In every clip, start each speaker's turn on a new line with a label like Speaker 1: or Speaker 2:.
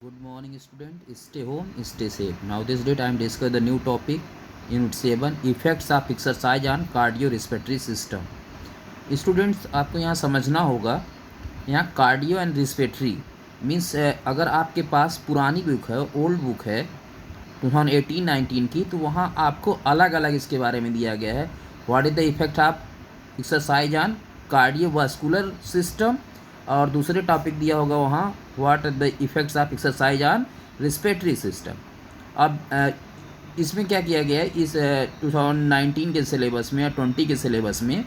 Speaker 1: Good morning, student. Stay home, stay safe. Now, this date I am discussing the new topic, Unit 7, Effects of Exercise on Cardiorespiratory System. Students, आपको यहाँ समझना होगा, यहाँ cardio and respiratory means अगर आपके पास पुरानी book है, old book है 2018-19 की, तो वहाँ आपको अलग अलग इसके बारे में दिया गया है. What is the effect of exercise on cardiovascular system, और दूसरे टॉपिक दिया होगा वहाँ what are the effects of exercise on respiratory system. अब इसमें क्या किया गया है, इस 2019 के सिलेबस में या 20 के सिलेबस में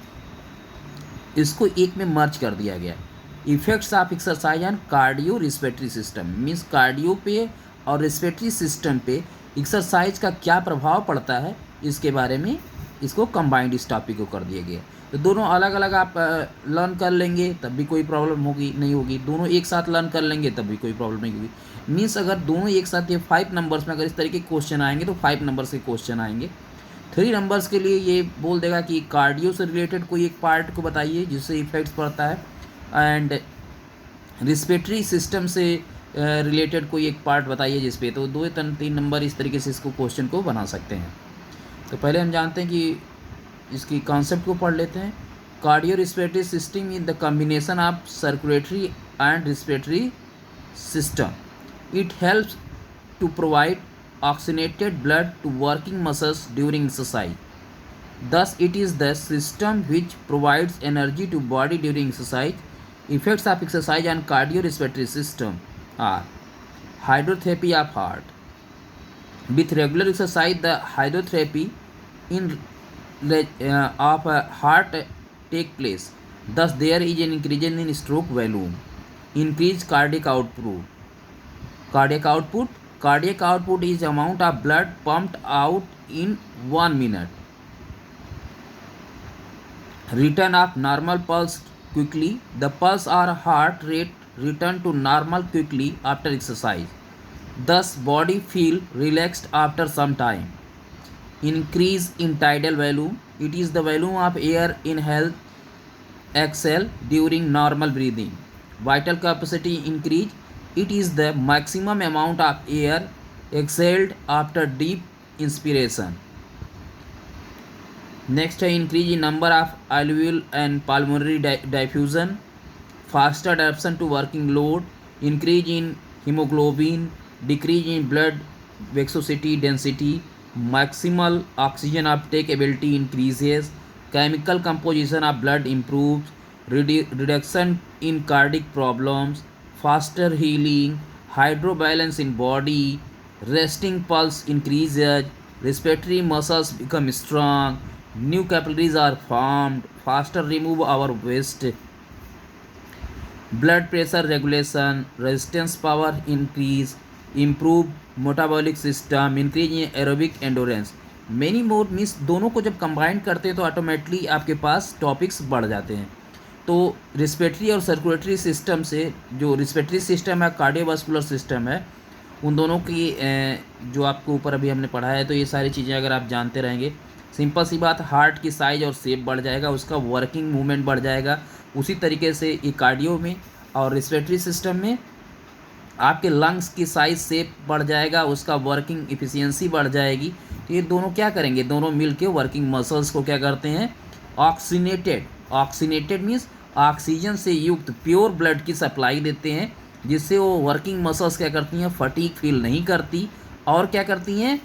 Speaker 1: इसको एक में मर्ज कर दिया गया. Effects of exercise on cardio respiratory system means cardio पे और रिस्पिरेटरी सिस्टम पे एक्सरसाइज का क्या प्रभाव पड़ता है, इसके बारे में इसको कंबाइंड इस टॉपिक को कर दिया गया. तो दोनों अलग अलग आप लर्न कर लेंगे तब भी कोई प्रॉब्लम होगी नहीं होगी, दोनों एक साथ लर्न कर लेंगे तब भी कोई प्रॉब्लम नहीं होगी. मीन्स अगर दोनों एक साथ ये 5 नंबर्स में अगर इस तरीके के क्वेश्चन आएंगे तो 5 नंबर्स के क्वेश्चन आएंगे. 3 नंबर्स के लिए ये बोल देगा कि कार्डियो से रिलेटेड कोई एक पार्ट को बताइए जिससे इफेक्ट्स पड़ता है, एंड रिस्पिरेटरी सिस्टम से रिलेटेड कोई एक पार्ट बताइए जिस पे, तो 2-3 नंबर इस तरीके से इसको क्वेश्चन को बना सकते हैं. तो पहले हम जानते हैं कि इसकी कॉन्सेप्ट को पढ़ लेते हैं. Cardio respiratory system is the combination of circulatory and respiratory system. It helps to provide oxygenated blood to working muscles during exercise. Thus, it is the system which provides energy to body during exercise. Effects of exercise on cardiorespiratory system are hydrotherapy of heart. With regular exercise, the hydrotherapy in of heart take place. Thus, there is an increase in stroke volume, increased cardiac output. Cardiac output is amount of blood pumped out in 1 minute. Return of normal pulse quickly. The pulse or heart rate return to normal quickly after exercise. Thus, body feel relaxed after some time. Increase in tidal volume. It is the volume of air inhale, exhale during normal breathing. Vital capacity increase. It is the maximum amount of air exhaled after deep inspiration. Next, increase in number of alveoli and pulmonary diffusion, faster adaptation to working load, increase in hemoglobin, decrease in blood viscosity density, maximal oxygen uptake ability increases, chemical composition of blood improves, reduction in cardiac problems, faster healing, hydrobalance in body, resting pulse increases, respiratory muscles become strong, new capillaries are formed, faster remove our waste, blood pressure regulation, resistance power increase, improve metabolic system, increase in aerobic endurance. Many more means दोनों को जब combine करते हैं तो automatically आपके पास topics बढ़ जाते हैं. तो रिस्पिरेटरी और सर्कुलेटरी सिस्टम से, जो रिस्पिरेटरी सिस्टम है, कार्डियोवास्कुलर सिस्टम है, उन दोनों की जो आपको ऊपर अभी हमने पढ़ा है, तो ये सारी चीज़ें अगर आप जानते रहेंगे, सिंपल सी बात, हार्ट की साइज और शेप बढ़ जाएगा, उसका वर्किंग मूवमेंट बढ़ जाएगा. उसी तरीके से ये कार्डियो में और रिस्पिरेटरी सिस्टम में आपके लंग्स की साइज शेप बढ़ जाएगा, उसका वर्किंग इफिशियंसी बढ़ जाएगी. तो ये दोनों क्या करेंगे, दोनों मिल के वर्किंग मसल्स को क्या करते हैं, ऑक्सीनेटेड मीन्स ऑक्सीजन से युक्त प्योर ब्लड की सप्लाई देते हैं, जिससे वो वर्किंग मसल्स क्या करती हैं, फटीग फील नहीं करती. और क्या करती हैं,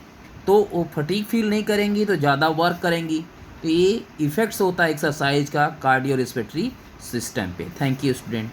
Speaker 1: तो वो फटीग फील नहीं करेंगी तो ज़्यादा वर्क करेंगी. तो ये इफेक्ट्स होता है एक्सरसाइज का कार्डियो रिस्पिरेटरी सिस्टम पे. Thank you student.